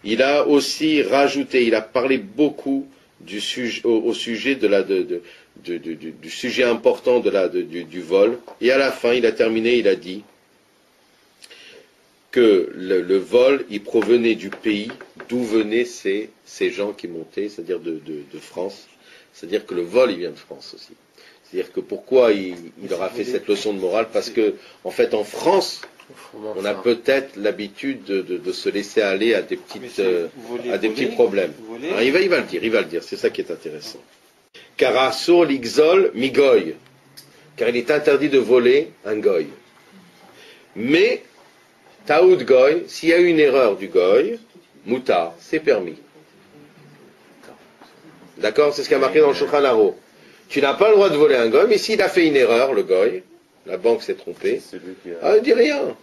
il a aussi rajouté, il a parlé beaucoup au sujet du sujet important du vol. Et à la fin, il a terminé, il a dit que le vol, il provenait du pays d'où venaient ces gens qui montaient, c'est-à-dire de France. C'est-à-dire que le vol, il vient de France aussi. C'est-à-dire que pourquoi il leur a fait cette leçon de morale? Parce que, en fait, en France, on a peut-être l'habitude de se laisser aller à des petits problèmes. Alors, il va le dire, c'est ça qui est intéressant. Car asur l'ixol migoy, car il est interdit de voler un goy. Mais taoud goy, s'il y a eu une erreur du goy, moutar, c'est permis. D'accord? C'est ce qui a marqué dans le Shulchan Aruch. Tu n'as pas le droit de voler un goy, mais s'il a fait une erreur, le goy, la banque s'est trompée, dis rien.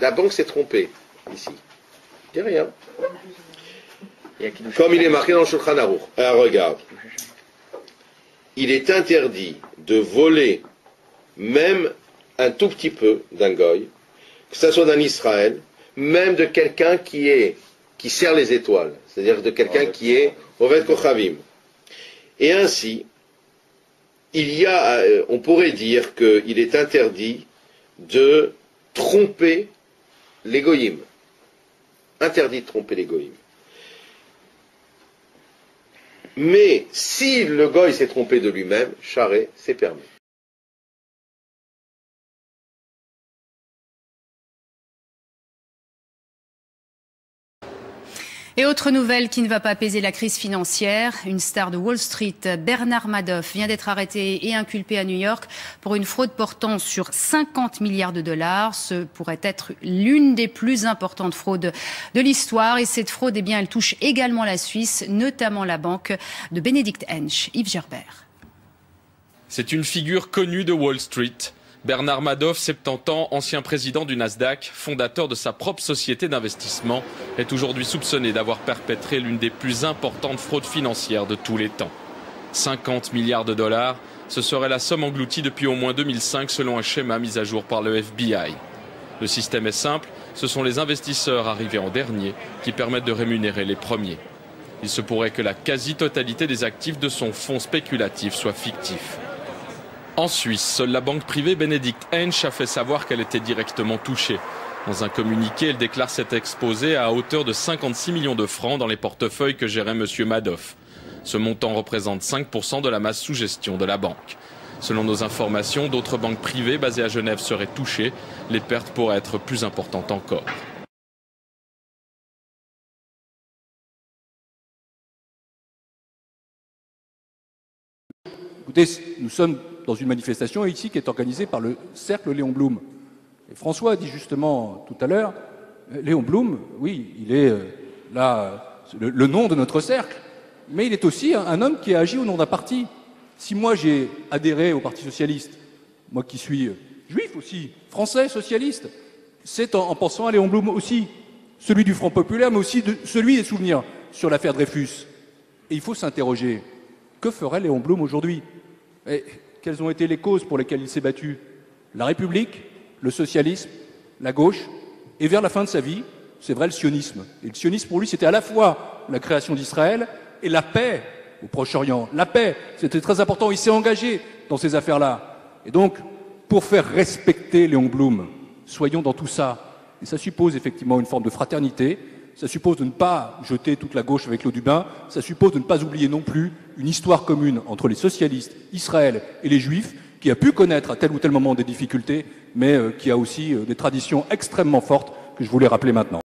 La banque s'est trompée, ici. Dis rien. Comme il est marqué dans le Shulchan Aruch. Alors regarde. Il est interdit de voler même un tout petit peu d'un goy, que ce soit d'un Israël, même de quelqu'un qui sert les étoiles, c'est-à-dire de quelqu'un qui est Oved Kochavim. Et ainsi, on pourrait dire qu'il est interdit de tromper les goyim. Interdit de tromper les goyim. Mais si le goy s'est trompé de lui-même, charé, c'est permis. Et autre nouvelle qui ne va pas apaiser la crise financière, une star de Wall Street, Bernard Madoff, vient d'être arrêté et inculpé à New York pour une fraude portant sur 50 milliards de dollars. Ce pourrait être l'une des plus importantes fraudes de l'histoire. Et cette fraude, elle touche également la Suisse, notamment la banque de Benedict Hensch. Yves Gerbert. C'est une figure connue de Wall Street. Bernard Madoff, 70 ans, ancien président du Nasdaq, fondateur de sa propre société d'investissement, est aujourd'hui soupçonné d'avoir perpétré l'une des plus importantes fraudes financières de tous les temps. 50 milliards de dollars, ce serait la somme engloutie depuis au moins 2005 selon un schéma mis à jour par le FBI. Le système est simple, ce sont les investisseurs arrivés en dernier qui permettent de rémunérer les premiers. Il se pourrait que la quasi-totalité des actifs de son fonds spéculatif soit fictif. En Suisse, seule la banque privée Benedict Hensch a fait savoir qu'elle était directement touchée. Dans un communiqué, elle déclare s'être exposée à hauteur de 56 millions de francs dans les portefeuilles que gérait M. Madoff. Ce montant représente 5% de la masse sous gestion de la banque. Selon nos informations, d'autres banques privées basées à Genève seraient touchées. Les pertes pourraient être plus importantes encore. Écoutez, nous sommes dans une manifestation ici qui est organisée par le Cercle Léon Blum. Et François a dit justement tout à l'heure, Léon Blum, oui, il est le nom de notre cercle, mais il est aussi un homme qui a agi au nom d'un parti. Si moi j'ai adhéré au Parti Socialiste, moi qui suis juif aussi, français, socialiste, c'est en pensant à Léon Blum aussi, celui du Front Populaire, mais aussi celui des souvenirs sur l'affaire Dreyfus. Et il faut s'interroger, que ferait Léon Blum aujourd'hui? Et quelles ont été les causes pour lesquelles il s'est battu? La République, le socialisme, la gauche, et vers la fin de sa vie, c'est vrai, le sionisme. Et le sionisme, pour lui, c'était à la fois la création d'Israël et la paix au Proche-Orient. La paix, c'était très important. Il s'est engagé dans ces affaires-là. Et donc, pour faire respecter Léon Blum, soyons dans tout ça. Et ça suppose effectivement une forme de fraternité. Ça suppose de ne pas jeter toute la gauche avec l'eau du bain. Ça suppose de ne pas oublier non plus une histoire commune entre les socialistes, Israël et les Juifs, qui a pu connaître à tel ou tel moment des difficultés, mais qui a aussi des traditions extrêmement fortes que je voulais rappeler maintenant.